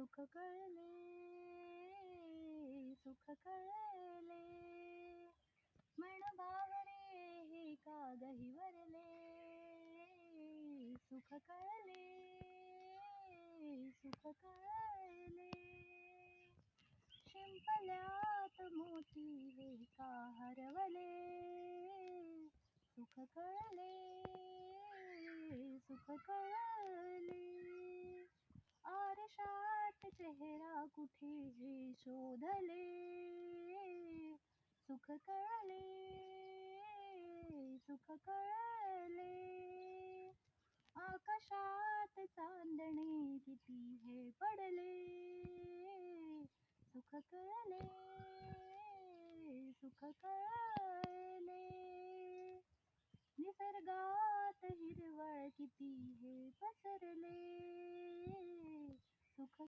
सुख कळले, सुख कळले, मन बावरे हे कागही वरले. सुख कळले, सुख कळले, शिंपल्यात मोती हे का हरवले. सुख कळले, सुख कळले, आरशात चेहरा कुठे हे शोधले. सुख कळले, सुख कळले, आकाशात चांदणे किती हे पडले. सुख कळले, सुख कळले, निसर्गात हिरवळ किती हे पसरले. सुख